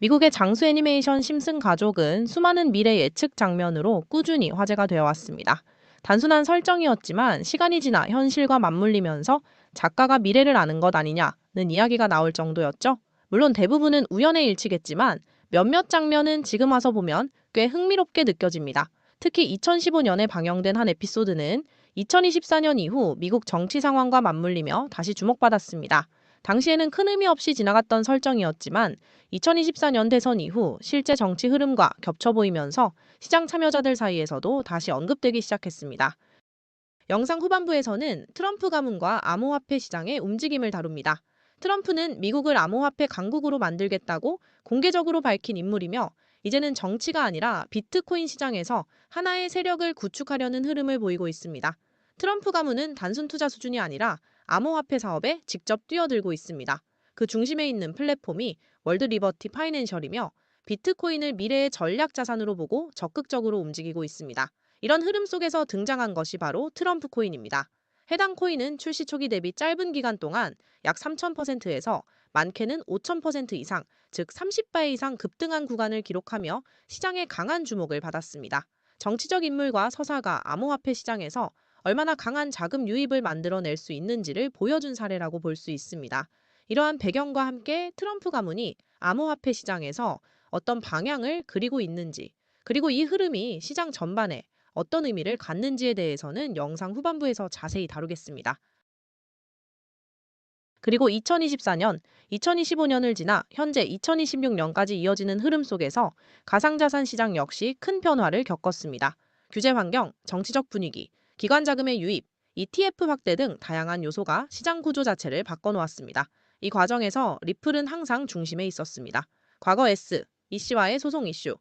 미국의 장수 애니메이션 심슨 가족은 수많은 미래 예측 장면으로 꾸준히 화제가 되어 왔습니다. 단순한 설정이었지만 시간이 지나 현실과 맞물리면서 작가가 미래를 아는 것 아니냐는 이야기가 나올 정도였죠. 물론 대부분은 우연의 일치겠지만 몇몇 장면은 지금 와서 보면 꽤 흥미롭게 느껴집니다. 특히 2015년에 방영된 한 에피소드는 2024년 이후 미국 정치 상황과 맞물리며 다시 주목받았습니다. 당시에는 큰 의미 없이 지나갔던 설정이었지만 2024년 대선 이후 실제 정치 흐름과 겹쳐 보이면서 시장 참여자들 사이에서도 다시 언급되기 시작했습니다. 영상 후반부에서는 트럼프 가문과 암호화폐 시장의 움직임을 다룹니다. 트럼프는 미국을 암호화폐 강국으로 만들겠다고 공개적으로 밝힌 인물이며, 이제는 정치가 아니라 비트코인 시장에서 하나의 세력을 구축하려는 흐름을 보이고 있습니다. 트럼프 가문은 단순 투자 수준이 아니라 암호화폐 사업에 직접 뛰어들고 있습니다. 그 중심에 있는 플랫폼이 월드 리버티 파이낸셜이며, 비트코인을 미래의 전략 자산으로 보고 적극적으로 움직이고 있습니다. 이런 흐름 속에서 등장한 것이 바로 트럼프 코인입니다. 해당 코인은 출시 초기 대비 짧은 기간 동안 약 3000%에서 많게는 5000% 이상, 즉 30배 이상 급등한 구간을 기록하며 시장의 강한 주목을 받았습니다. 정치적 인물과 서사가 암호화폐 시장에서 얼마나 강한 자금 유입을 만들어낼 수 있는지를 보여준 사례라고 볼 수 있습니다. 이러한 배경과 함께 트럼프 가문이 암호화폐 시장에서 어떤 방향을 그리고 있는지, 그리고 이 흐름이 시장 전반에 어떤 의미를 갖는지에 대해서는 영상 후반부에서 자세히 다루겠습니다. 그리고 2024년, 2025년을 지나 현재 2026년까지 이어지는 흐름 속에서 가상자산 시장 역시 큰 변화를 겪었습니다. 규제 환경, 정치적 분위기, 기관 자금의 유입, ETF 확대 등 다양한 요소가 시장 구조 자체를 바꿔놓았습니다. 이 과정에서 리플은 항상 중심에 있었습니다. 과거 이씨와의 소송 이슈,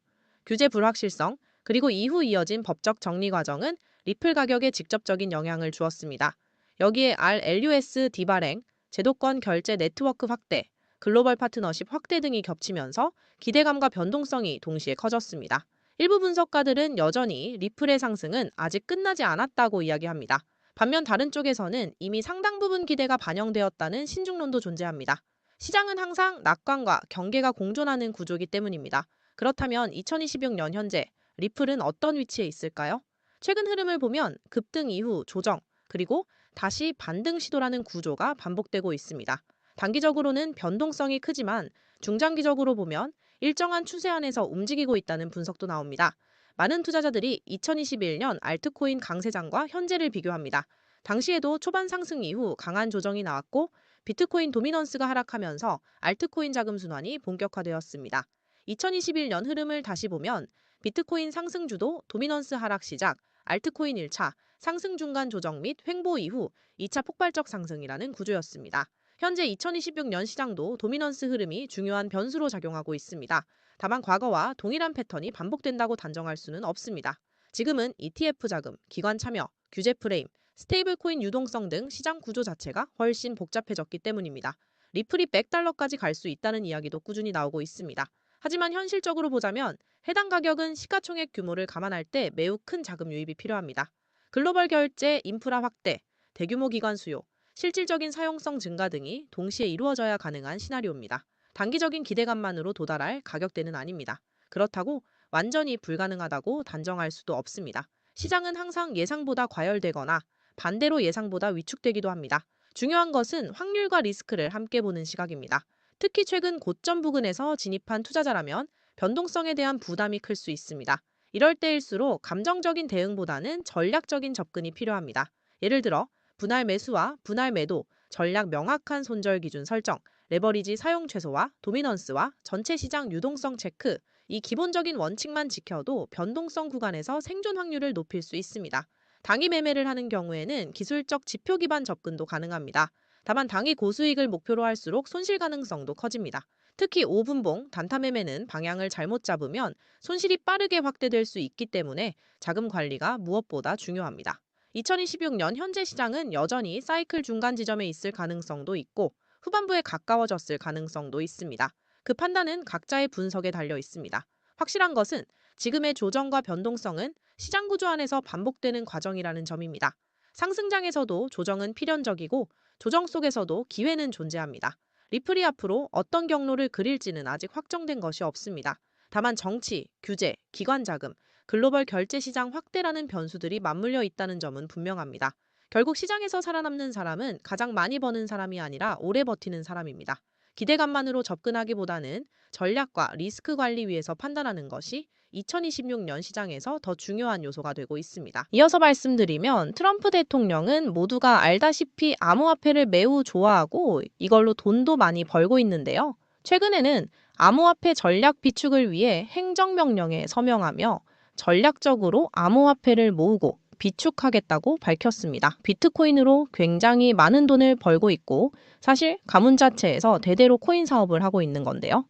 규제 불확실성, 그리고 이후 이어진 법적 정리 과정은 리플 가격에 직접적인 영향을 주었습니다. 여기에 RLUSD 발행, 제도권 결제 네트워크 확대, 글로벌 파트너십 확대 등이 겹치면서 기대감과 변동성이 동시에 커졌습니다. 일부 분석가들은 여전히 리플의 상승은 아직 끝나지 않았다고 이야기합니다. 반면 다른 쪽에서는 이미 상당 부분 기대가 반영되었다는 신중론도 존재합니다. 시장은 항상 낙관과 경계가 공존하는 구조이기 때문입니다. 그렇다면 2026년 현재 리플은 어떤 위치에 있을까요? 최근 흐름을 보면 급등 이후 조정, 그리고 다시 반등 시도라는 구조가 반복되고 있습니다. 단기적으로는 변동성이 크지만 중장기적으로 보면 일정한 추세 안에서 움직이고 있다는 분석도 나옵니다. 많은 투자자들이 2021년 알트코인 강세장과 현재를 비교합니다. 당시에도 초반 상승 이후 강한 조정이 나왔고 비트코인 도미넌스가 하락하면서 알트코인 자금 순환이 본격화되었습니다. 2021년 흐름을 다시 보면 비트코인 상승 주도, 도미넌스 하락 시작, 알트코인 1차, 상승 중간 조정 및 횡보 이후 2차 폭발적 상승이라는 구조였습니다. 현재 2026년 시장도 도미넌스 흐름이 중요한 변수로 작용하고 있습니다. 다만 과거와 동일한 패턴이 반복된다고 단정할 수는 없습니다. 지금은 ETF 자금, 기관 참여, 규제 프레임, 스테이블 코인 유동성 등 시장 구조 자체가 훨씬 복잡해졌기 때문입니다. 리플이 100달러까지 갈 수 있다는 이야기도 꾸준히 나오고 있습니다. 하지만 현실적으로 보자면 해당 가격은 시가총액 규모를 감안할 때 매우 큰 자금 유입이 필요합니다. 글로벌 결제, 인프라 확대, 대규모 기관 수요, 실질적인 사용성 증가 등이 동시에 이루어져야 가능한 시나리오입니다. 단기적인 기대감만으로 도달할 가격대는 아닙니다. 그렇다고 완전히 불가능하다고 단정할 수도 없습니다. 시장은 항상 예상보다 과열되거나 반대로 예상보다 위축되기도 합니다. 중요한 것은 확률과 리스크를 함께 보는 시각입니다. 특히 최근 고점 부근에서 진입한 투자자라면 변동성에 대한 부담이 클 수 있습니다. 이럴 때일수록 감정적인 대응보다는 전략적인 접근이 필요합니다. 예를 들어 분할 매수와 분할 매도, 전략 명확한 손절 기준 설정, 레버리지 사용 최소화, 도미넌스와 전체 시장 유동성 체크, 이 기본적인 원칙만 지켜도 변동성 구간에서 생존 확률을 높일 수 있습니다. 당위 매매를 하는 경우에는 기술적 지표 기반 접근도 가능합니다. 다만 당위 고수익을 목표로 할수록 손실 가능성도 커집니다. 특히 5분봉, 단타 매매는 방향을 잘못 잡으면 손실이 빠르게 확대될 수 있기 때문에 자금 관리가 무엇보다 중요합니다. 2026년 현재 시장은 여전히 사이클 중간 지점에 있을 가능성도 있고 후반부에 가까워졌을 가능성도 있습니다. 그 판단은 각자의 분석에 달려 있습니다. 확실한 것은 지금의 조정과 변동성은 시장 구조 안에서 반복되는 과정이라는 점입니다. 상승장에서도 조정은 필연적이고 조정 속에서도 기회는 존재합니다. 리플이 앞으로 어떤 경로를 그릴지는 아직 확정된 것이 없습니다. 다만 정치, 규제, 기관 자금, 글로벌 결제 시장 확대라는 변수들이 맞물려 있다는 점은 분명합니다. 결국 시장에서 살아남는 사람은 가장 많이 버는 사람이 아니라 오래 버티는 사람입니다. 기대감만으로 접근하기보다는 전략과 리스크 관리 위에서 판단하는 것이 2026년 시장에서 더 중요한 요소가 되고 있습니다. 이어서 말씀드리면 트럼프 대통령은 모두가 알다시피 암호화폐를 매우 좋아하고 이걸로 돈도 많이 벌고 있는데요. 최근에는 암호화폐 전략 비축을 위해 행정명령에 서명하며 전략적으로 암호화폐를 모으고 비축하겠다고 밝혔습니다. 비트코인으로 굉장히 많은 돈을 벌고 있고 사실 가문 자체에서 대대로 코인 사업을 하고 있는 건데요.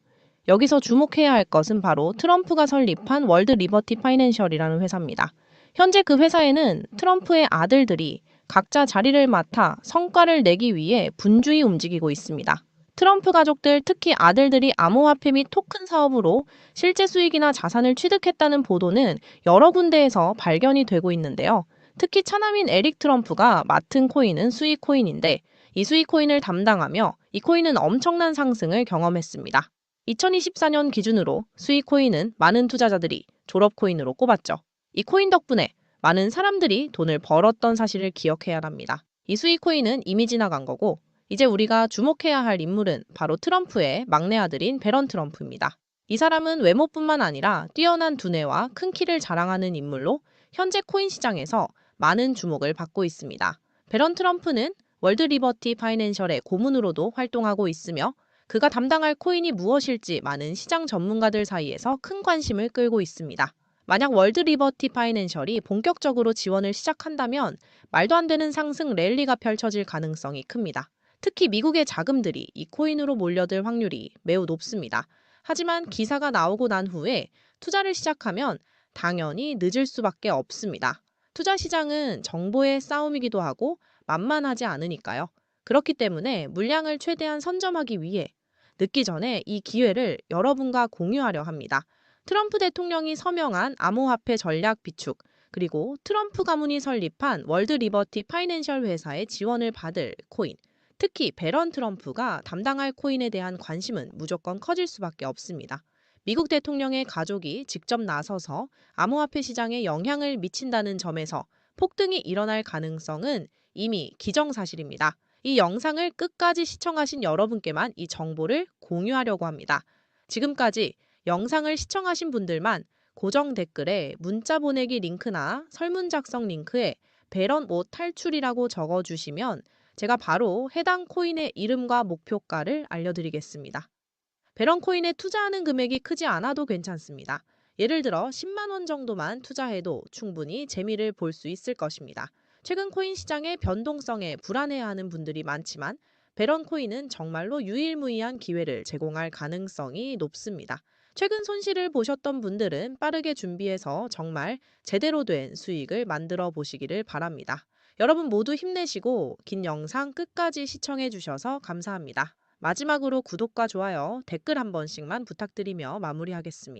여기서 주목해야 할 것은 바로 트럼프가 설립한 월드 리버티 파이낸셜이라는 회사입니다. 현재 그 회사에는 트럼프의 아들들이 각자 자리를 맡아 성과를 내기 위해 분주히 움직이고 있습니다. 트럼프 가족들, 특히 아들들이 암호화폐 및 토큰 사업으로 실제 수익이나 자산을 취득했다는 보도는 여러 군데에서 발견이 되고 있는데요. 특히 차남인 에릭 트럼프가 맡은 코인은 수익 코인인데 이 수익 코인을 담당하며 이 코인은 엄청난 상승을 경험했습니다. 2024년 기준으로 수익 코인은 많은 투자자들이 졸업 코인으로 꼽았죠. 이 코인 덕분에 많은 사람들이 돈을 벌었던 사실을 기억해야 합니다. 이 수익 코인은 이미 지나간 거고 이제 우리가 주목해야 할 인물은 바로 트럼프의 막내 아들인 배런 트럼프입니다. 이 사람은 외모뿐만 아니라 뛰어난 두뇌와 큰 키를 자랑하는 인물로 현재 코인 시장에서 많은 주목을 받고 있습니다. 배런 트럼프는 월드 리버티 파이낸셜의 고문으로도 활동하고 있으며 그가 담당할 코인이 무엇일지 많은 시장 전문가들 사이에서 큰 관심을 끌고 있습니다. 만약 월드 리버티 파이낸셜이 본격적으로 지원을 시작한다면 말도 안 되는 상승 랠리가 펼쳐질 가능성이 큽니다. 특히 미국의 자금들이 이 코인으로 몰려들 확률이 매우 높습니다. 하지만 기사가 나오고 난 후에 투자를 시작하면 당연히 늦을 수밖에 없습니다. 투자 시장은 정보의 싸움이기도 하고 만만하지 않으니까요. 그렇기 때문에 물량을 최대한 선점하기 위해 늦기 전에 이 기회를 여러분과 공유하려 합니다. 트럼프 대통령이 서명한 암호화폐 전략 비축, 그리고 트럼프 가문이 설립한 월드 리버티 파이낸셜 회사의 지원을 받을 코인, 특히 배런 트럼프가 담당할 코인에 대한 관심은 무조건 커질 수밖에 없습니다. 미국 대통령의 가족이 직접 나서서 암호화폐 시장에 영향을 미친다는 점에서 폭등이 일어날 가능성은 이미 기정사실입니다. 이 영상을 끝까지 시청하신 여러분께만 이 정보를 공유하려고 합니다. 지금까지 영상을 시청하신 분들만 고정 댓글에 문자 보내기 링크나 설문 작성 링크에 배런 5 탈출이라고 적어주시면 제가 바로 해당 코인의 이름과 목표가를 알려드리겠습니다. 배런 코인에 투자하는 금액이 크지 않아도 괜찮습니다. 예를 들어 10만 원 정도만 투자해도 충분히 재미를 볼 수 있을 것입니다. 최근 코인 시장의 변동성에 불안해하는 분들이 많지만 배런 코인은 정말로 유일무이한 기회를 제공할 가능성이 높습니다. 최근 손실을 보셨던 분들은 빠르게 준비해서 정말 제대로 된 수익을 만들어 보시기를 바랍니다. 여러분 모두 힘내시고 긴 영상 끝까지 시청해 주셔서 감사합니다. 마지막으로 구독과 좋아요, 댓글 한 번씩만 부탁드리며 마무리하겠습니다.